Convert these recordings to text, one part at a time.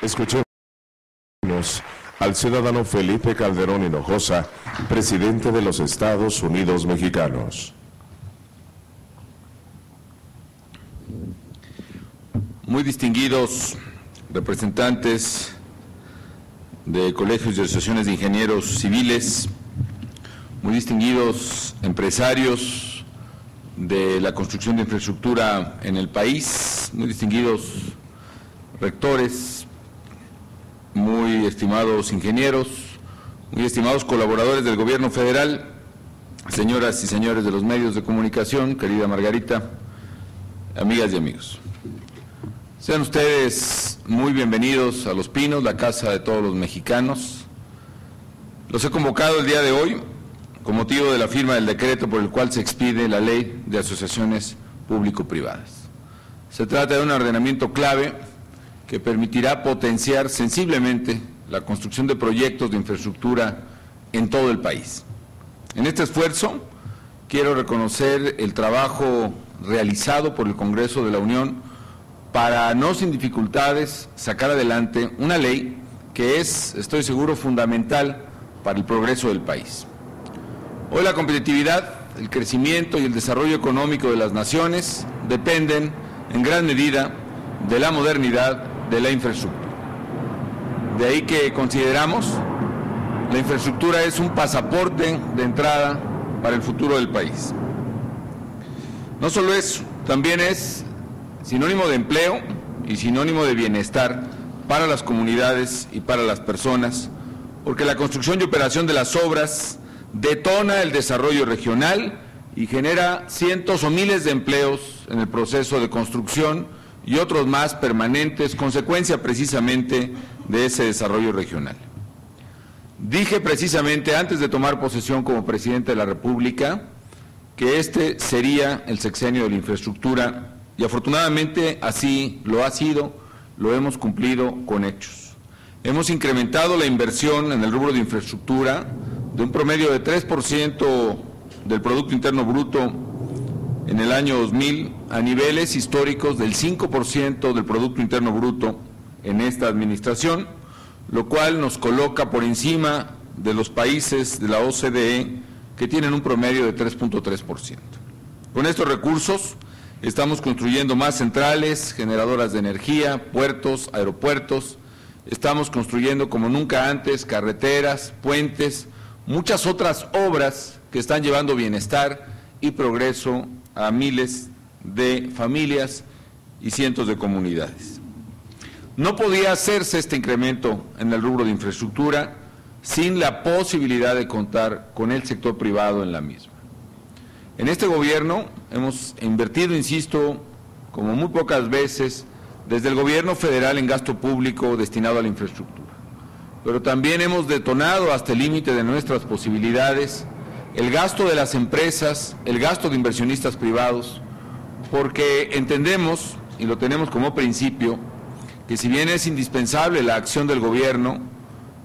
Escuchemos al ciudadano Felipe Calderón Hinojosa, presidente de los Estados Unidos Mexicanos. Muy distinguidos representantes de colegios y asociaciones de ingenieros civiles, muy distinguidos empresarios de la construcción de infraestructura en el país, muy distinguidos rectores, muy estimados ingenieros, muy estimados colaboradores del gobierno federal, señoras y señores de los medios de comunicación, querida Margarita, amigas y amigos. Sean ustedes muy bienvenidos a Los Pinos, la casa de todos los mexicanos. Los he convocado el día de hoy con motivo de la firma del decreto por el cual se expide la Ley de Asociaciones Público-Privadas. Se trata de un ordenamiento clave que permitirá potenciar sensiblemente la construcción de proyectos de infraestructura en todo el país. En este esfuerzo quiero reconocer el trabajo realizado por el Congreso de la Unión para, no sin dificultades, sacar adelante una ley que es, estoy seguro, fundamental para el progreso del país. Hoy la competitividad, el crecimiento y el desarrollo económico de las naciones dependen en gran medida de la modernidad de la infraestructura. De ahí que consideramos la infraestructura es un pasaporte de entrada para el futuro del país. No solo eso, también es sinónimo de empleo y sinónimo de bienestar para las comunidades y para las personas, porque la construcción y operación de las obras detona el desarrollo regional y genera cientos o miles de empleos en el proceso de construcción y otros más permanentes, consecuencia precisamente de ese desarrollo regional. Dije precisamente antes de tomar posesión como presidente de la República que este sería el sexenio de la infraestructura y afortunadamente así lo ha sido, lo hemos cumplido con hechos. Hemos incrementado la inversión en el rubro de infraestructura de un promedio de 3% del Producto Interno Bruto en el año 2000 a niveles históricos del 5% del Producto Interno Bruto en esta administración, lo cual nos coloca por encima de los países de la OCDE que tienen un promedio de 3.3%. Con estos recursos estamos construyendo más centrales, generadoras de energía, puertos, aeropuertos, estamos construyendo como nunca antes carreteras, puentes, muchas otras obras que están llevando bienestar y progreso a miles de familias y cientos de comunidades. No podía hacerse este incremento en el rubro de infraestructura sin la posibilidad de contar con el sector privado en la misma. En este gobierno hemos invertido, insisto, como muy pocas veces, desde el gobierno federal en gasto público destinado a la infraestructura. Pero también hemos detonado hasta el límite de nuestras posibilidades el gasto de las empresas, el gasto de inversionistas privados, porque entendemos, y lo tenemos como principio, que si bien es indispensable la acción del gobierno,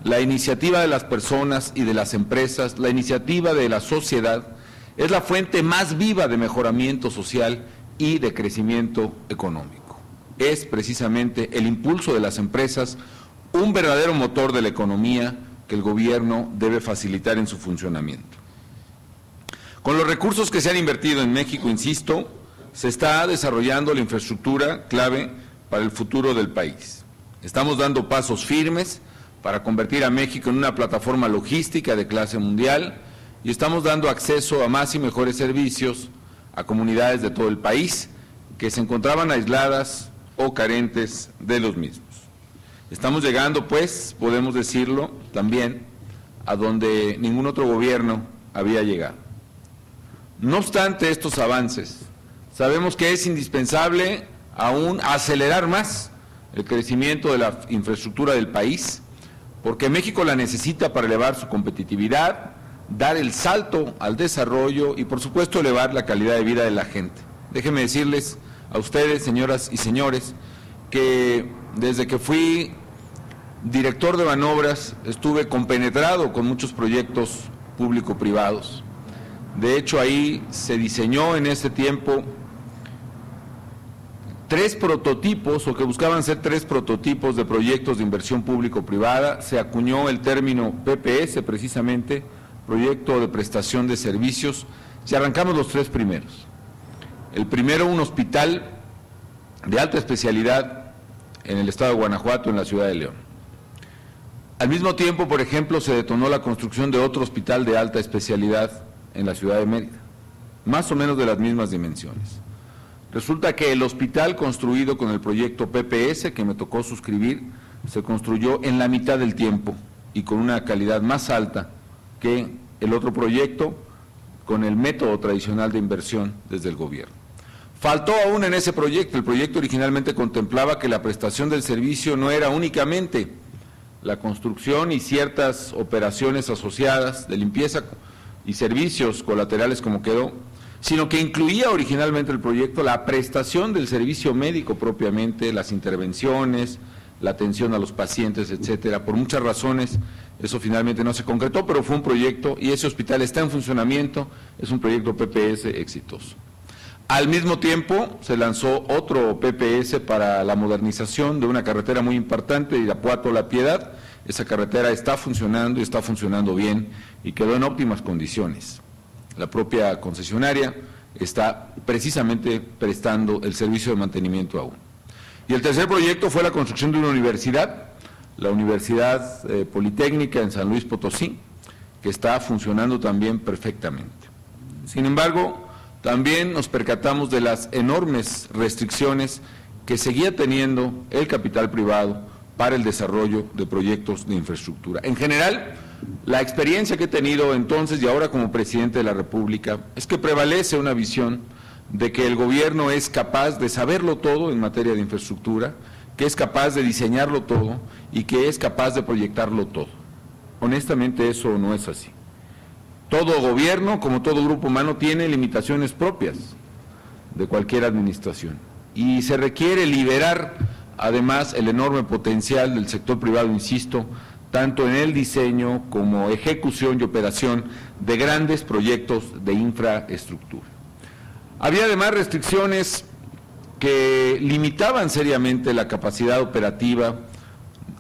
la iniciativa de las personas y de las empresas, la iniciativa de la sociedad, es la fuente más viva de mejoramiento social y de crecimiento económico. Es precisamente el impulso de las empresas un verdadero motor de la economía que el gobierno debe facilitar en su funcionamiento. Con los recursos que se han invertido en México, insisto, se está desarrollando la infraestructura clave para el futuro del país. Estamos dando pasos firmes para convertir a México en una plataforma logística de clase mundial y estamos dando acceso a más y mejores servicios a comunidades de todo el país que se encontraban aisladas o carentes de los mismos. Estamos llegando, pues, podemos decirlo, también a donde ningún otro gobierno había llegado. No obstante estos avances, sabemos que es indispensable aún acelerar más el crecimiento de la infraestructura del país, porque México la necesita para elevar su competitividad, dar el salto al desarrollo y, por supuesto, elevar la calidad de vida de la gente. Déjenme decirles a ustedes, señoras y señores, que desde que fui director de Banobras estuve compenetrado con muchos proyectos público-privados. De hecho, ahí se diseñó en ese tiempo 3 prototipos, o que buscaban ser 3 prototipos de proyectos de inversión público-privada. Se acuñó el término PPS, precisamente, Proyecto de Prestación de Servicios. Si arrancamos los 3 primeros. El primero, un hospital de alta especialidad en el estado de Guanajuato, en la ciudad de León. Al mismo tiempo, por ejemplo, se detonó la construcción de otro hospital de alta especialidad en la ciudad de Mérida, más o menos de las mismas dimensiones. Resulta que el hospital construido con el proyecto PPS, que me tocó suscribir, se construyó en la mitad del tiempo y con una calidad más alta que el otro proyecto, con el método tradicional de inversión desde el gobierno. Faltó aún en ese proyecto. El proyecto originalmente contemplaba que la prestación del servicio no era únicamente la construcción y ciertas operaciones asociadas de limpieza y servicios colaterales como quedó, sino que incluía originalmente el proyecto la prestación del servicio médico propiamente, las intervenciones, la atención a los pacientes, etcétera. Por muchas razones eso finalmente no se concretó, pero fue un proyecto y ese hospital está en funcionamiento, es un proyecto PPS exitoso. Al mismo tiempo se lanzó otro PPS para la modernización de una carretera muy importante, Irapuato La Piedad. Esa carretera está funcionando y está funcionando bien y quedó en óptimas condiciones. La propia concesionaria está precisamente prestando el servicio de mantenimiento aún. Y el tercer proyecto fue la construcción de una universidad, la Universidad Politécnica en San Luis Potosí, que está funcionando también perfectamente. Sin embargo, también nos percatamos de las enormes restricciones que seguía teniendo el capital privado para el desarrollo de proyectos de infraestructura. En general, la experiencia que he tenido entonces y ahora como presidente de la República es que prevalece una visión de que el gobierno es capaz de saberlo todo en materia de infraestructura, que es capaz de diseñarlo todo y que es capaz de proyectarlo todo. Honestamente, eso no es así. Todo gobierno, como todo grupo humano, tiene limitaciones propias de cualquier administración y se requiere liberar además el enorme potencial del sector privado, insisto, tanto en el diseño como ejecución y operación de grandes proyectos de infraestructura. Había además restricciones que limitaban seriamente la capacidad operativa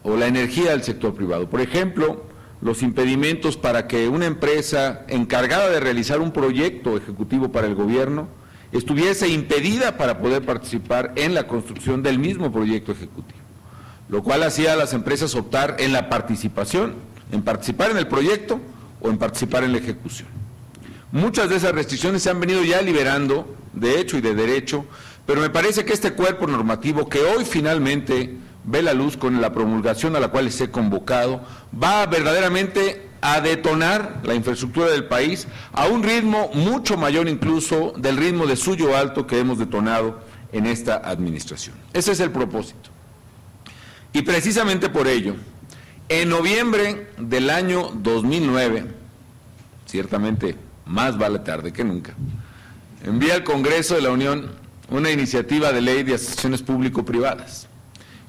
o la energía del sector privado. Por ejemplo, los impedimentos para que una empresa encargada de realizar un proyecto ejecutivo para el gobierno estuviese impedida para poder participar en la construcción del mismo proyecto ejecutivo, lo cual hacía a las empresas optar en la participación, en participar en el proyecto o en participar en la ejecución. Muchas de esas restricciones se han venido ya liberando, de hecho y de derecho, pero me parece que este cuerpo normativo que hoy finalmente ve la luz con la promulgación a la cual les he convocado, va verdaderamente a detonar la infraestructura del país a un ritmo mucho mayor incluso del ritmo de suyo alto que hemos detonado en esta administración. Ese es el propósito. Y precisamente por ello, en noviembre del año 2009, ciertamente más vale tarde que nunca, envié al Congreso de la Unión una iniciativa de ley de asociaciones público-privadas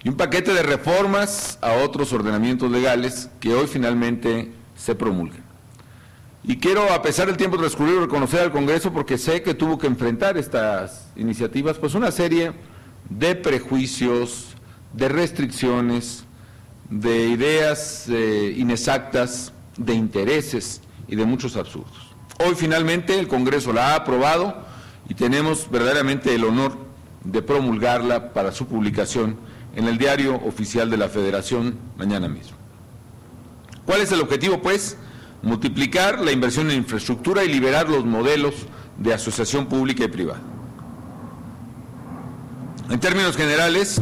y un paquete de reformas a otros ordenamientos legales que hoy finalmente se promulgan. Y quiero, a pesar del tiempo transcurrido, reconocer al Congreso porque sé que tuvo que enfrentar estas iniciativas, pues una serie de prejuicios, de restricciones, de ideas inexactas, de intereses y de muchos absurdos. Hoy finalmente el Congreso la ha aprobado y tenemos verdaderamente el honor de promulgarla para su publicación en el Diario Oficial de la Federación mañana mismo. ¿Cuál es el objetivo, pues? Multiplicar la inversión en infraestructura y liberar los modelos de asociación pública y privada. En términos generales,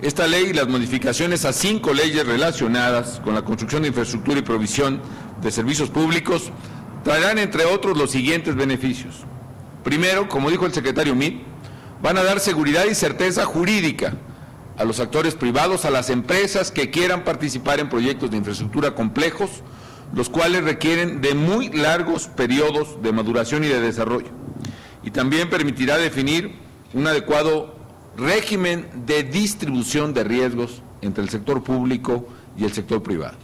esta ley y las modificaciones a 5 leyes relacionadas con la construcción de infraestructura y provisión de servicios públicos traerán, entre otros, los siguientes beneficios. Primero, como dijo el secretario Meade, van a dar seguridad y certeza jurídica a los actores privados, a las empresas que quieran participar en proyectos de infraestructura complejos, los cuales requieren de muy largos periodos de maduración y de desarrollo. Y también permitirá definir un adecuado régimen de distribución de riesgos entre el sector público y el sector privado.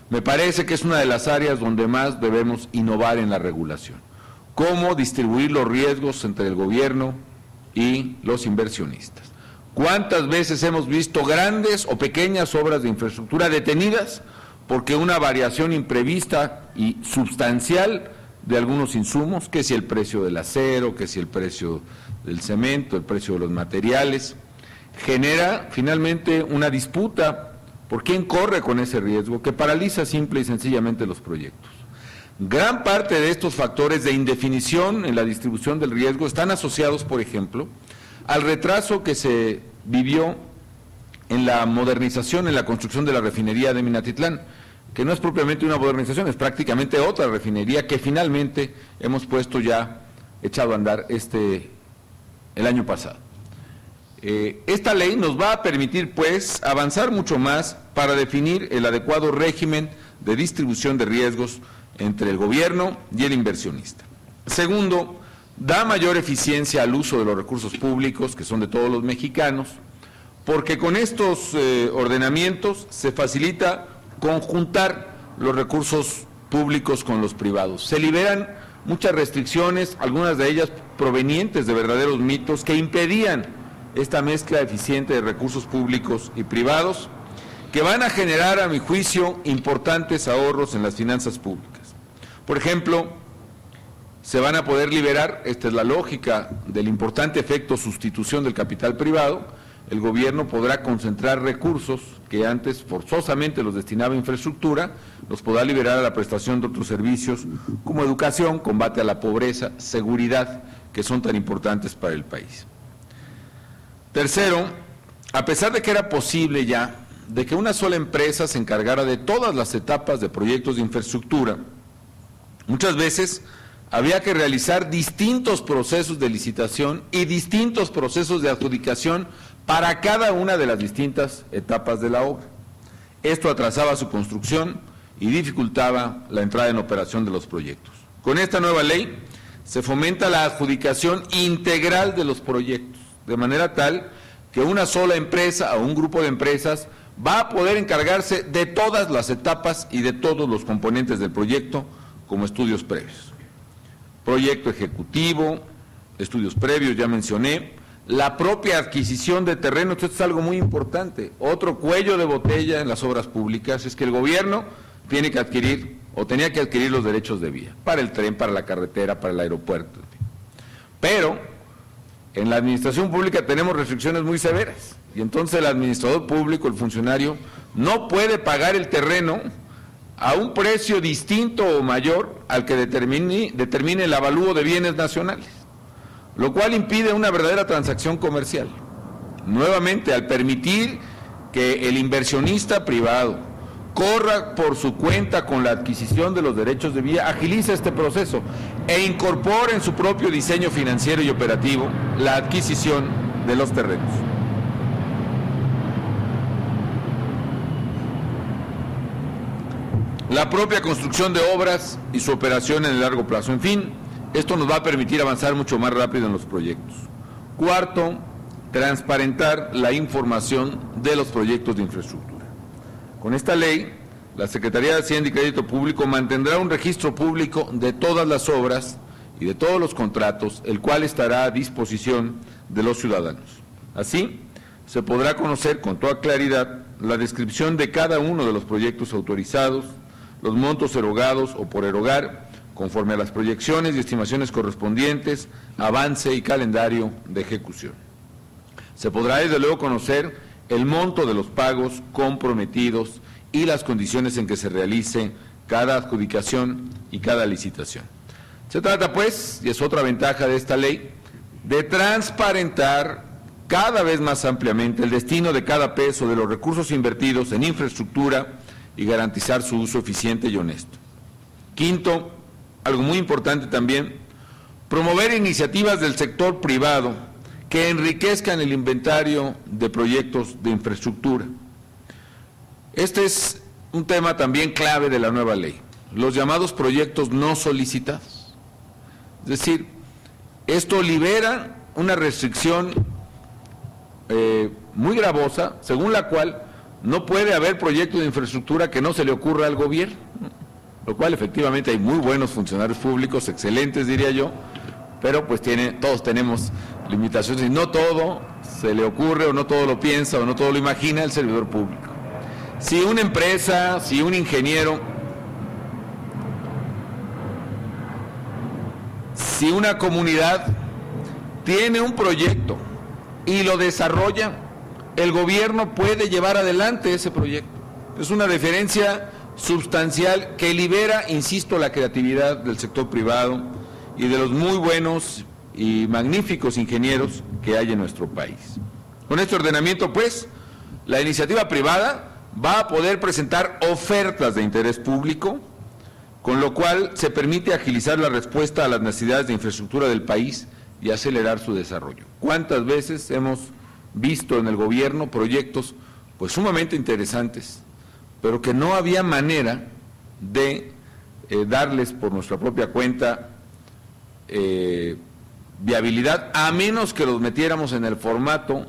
Me parece que es una de las áreas donde más debemos innovar en la regulación. Cómo distribuir los riesgos entre el gobierno y los inversionistas. ¿Cuántas veces hemos visto grandes o pequeñas obras de infraestructura detenidas porque una variación imprevista y sustancial de algunos insumos, que si el precio del acero, que si el precio del cemento, el precio de los materiales, genera finalmente una disputa por quién corre con ese riesgo que paraliza simple y sencillamente los proyectos? Gran parte de estos factores de indefinición en la distribución del riesgo están asociados, por ejemplo, al retraso que se vivió en la modernización, en la construcción de la refinería de Minatitlán, que no es propiamente una modernización, es prácticamente otra refinería que finalmente hemos puesto ya, echado a andar el año pasado. Esta ley nos va a permitir, pues, avanzar mucho más para definir el adecuado régimen de distribución de riesgos entre el gobierno y el inversionista. Segundo, da mayor eficiencia al uso de los recursos públicos, que son de todos los mexicanos, porque con estos ordenamientos se facilita conjuntar los recursos públicos con los privados. Se liberan muchas restricciones, algunas de ellas provenientes de verdaderos mitos que impedían esta mezcla eficiente de recursos públicos y privados, que van a generar, a mi juicio, importantes ahorros en las finanzas públicas. Por ejemplo, se van a poder liberar, esta es la lógica del importante efecto sustitución del capital privado, el gobierno podrá concentrar recursos que antes forzosamente los destinaba a infraestructura, los podrá liberar a la prestación de otros servicios como educación, combate a la pobreza, seguridad, que son tan importantes para el país. Tercero, a pesar de que era posible ya de que una sola empresa se encargara de todas las etapas de proyectos de infraestructura, muchas veces había que realizar distintos procesos de licitación y distintos procesos de adjudicación para cada una de las distintas etapas de la obra. Esto atrasaba su construcción y dificultaba la entrada en operación de los proyectos. Con esta nueva ley se fomenta la adjudicación integral de los proyectos, de manera tal que una sola empresa o un grupo de empresas va a poder encargarse de todas las etapas y de todos los componentes del proyecto como estudios previos. Proyecto ejecutivo, estudios previos, ya mencioné, la propia adquisición de terreno. Esto es algo muy importante. Otro cuello de botella en las obras públicas es que el gobierno tiene que adquirir o tenía que adquirir los derechos de vía para el tren, para la carretera, para el aeropuerto. Pero en la administración pública tenemos restricciones muy severas y entonces el administrador público, el funcionario, no puede pagar el terreno a un precio distinto o mayor al que determine el avalúo de bienes nacionales, lo cual impide una verdadera transacción comercial. Nuevamente, al permitir que el inversionista privado corra por su cuenta con la adquisición de los derechos de vía, agiliza este proceso e incorpora en su propio diseño financiero y operativo la adquisición de los terrenos. La propia construcción de obras y su operación en el largo plazo. En fin, esto nos va a permitir avanzar mucho más rápido en los proyectos. Cuarto, transparentar la información de los proyectos de infraestructura. Con esta ley, la Secretaría de Hacienda y Crédito Público mantendrá un registro público de todas las obras y de todos los contratos, el cual estará a disposición de los ciudadanos. Así, se podrá conocer con toda claridad la descripción de cada uno de los proyectos autorizados, los montos erogados o por erogar, conforme a las proyecciones y estimaciones correspondientes, avance y calendario de ejecución. Se podrá desde luego conocer el monto de los pagos comprometidos y las condiciones en que se realice cada adjudicación y cada licitación. Se trata, pues, y es otra ventaja de esta ley, de transparentar cada vez más ampliamente el destino de cada peso de los recursos invertidos en infraestructura y garantizar su uso eficiente y honesto. Quinto, algo muy importante también, promover iniciativas del sector privado que enriquezcan el inventario de proyectos de infraestructura. Este es un tema también clave de la nueva ley, los llamados proyectos no solicitados. Es decir, esto libera una restricción muy gravosa, según la cual no puede haber proyecto de infraestructura que no se le ocurra al gobierno, lo cual efectivamente hay muy buenos funcionarios públicos, excelentes diría yo, pero pues todos tenemos limitaciones y no todo se le ocurre, o no todo lo piensa, o no todo lo imagina el servidor público. Si una empresa, si un ingeniero, si una comunidad tiene un proyecto y lo desarrolla, el gobierno puede llevar adelante ese proyecto. Es una diferencia sustancial que libera, insisto, la creatividad del sector privado y de los muy buenos y magníficos ingenieros que hay en nuestro país. Con este ordenamiento, pues, la iniciativa privada va a poder presentar ofertas de interés público, con lo cual se permite agilizar la respuesta a las necesidades de infraestructura del país y acelerar su desarrollo. ¿Cuántas veces hemos visto en el gobierno proyectos pues sumamente interesantes, pero que no había manera de darles por nuestra propia cuenta viabilidad, a menos que los metiéramos en el formato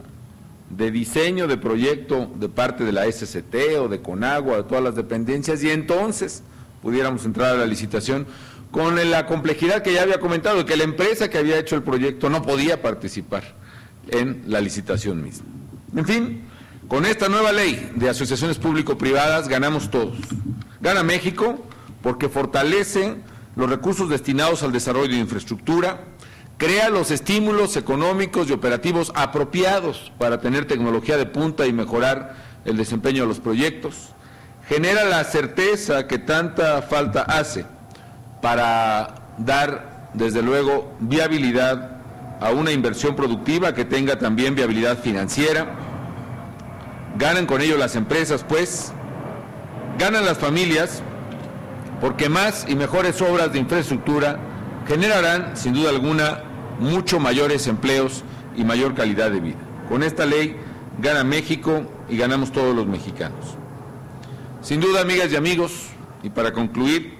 de diseño de proyecto de parte de la SCT o de Conagua, de todas las dependencias, y entonces pudiéramos entrar a la licitación con la complejidad que ya había comentado, que la empresa que había hecho el proyecto no podía participar en la licitación misma. En fin, con esta nueva ley de asociaciones público-privadas ganamos todos. Gana México porque fortalece los recursos destinados al desarrollo de infraestructura, crea los estímulos económicos y operativos apropiados para tener tecnología de punta y mejorar el desempeño de los proyectos, genera la certeza que tanta falta hace para dar, desde luego, viabilidad a una inversión productiva que tenga también viabilidad financiera. Ganan con ello las empresas, pues, ganan las familias, porque más y mejores obras de infraestructura generarán, sin duda alguna, mucho mayores empleos y mayor calidad de vida. Con esta ley gana México y ganamos todos los mexicanos. Sin duda, amigas y amigos, y para concluir,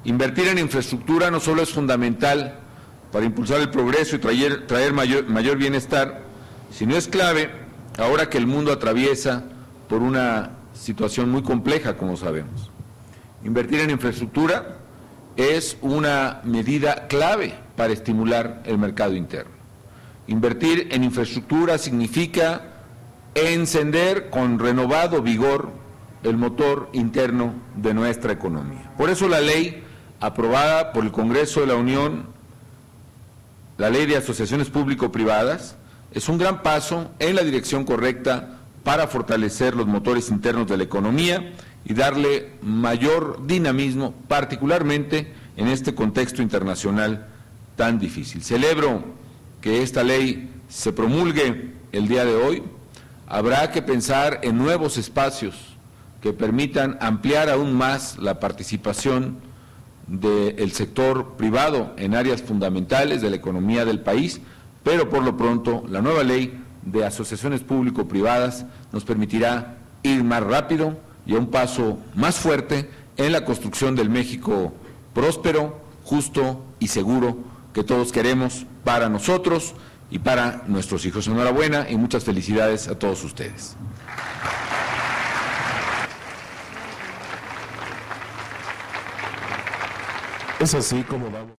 invertir en infraestructura no solo es fundamental para impulsar el progreso y traer mayor bienestar, sino es clave ahora que el mundo atraviesa por una situación muy compleja, como sabemos. Invertir en infraestructura es una medida clave para estimular el mercado interno. Invertir en infraestructura significa encender con renovado vigor el motor interno de nuestra economía. Por eso la ley aprobada por el Congreso de la Unión, la Ley de Asociaciones Público-Privadas, es un gran paso en la dirección correcta para fortalecer los motores internos de la economía y darle mayor dinamismo, particularmente en este contexto internacional tan difícil. Celebro que esta ley se promulgue el día de hoy. Habrá que pensar en nuevos espacios que permitan ampliar aún más la participación del sector privado en áreas fundamentales de la economía del país, pero por lo pronto la nueva ley de asociaciones público-privadas nos permitirá ir más rápido y a un paso más fuerte en la construcción del México próspero, justo y seguro que todos queremos para nosotros y para nuestros hijos. Enhorabuena y muchas felicidades a todos ustedes. Es así como vamos.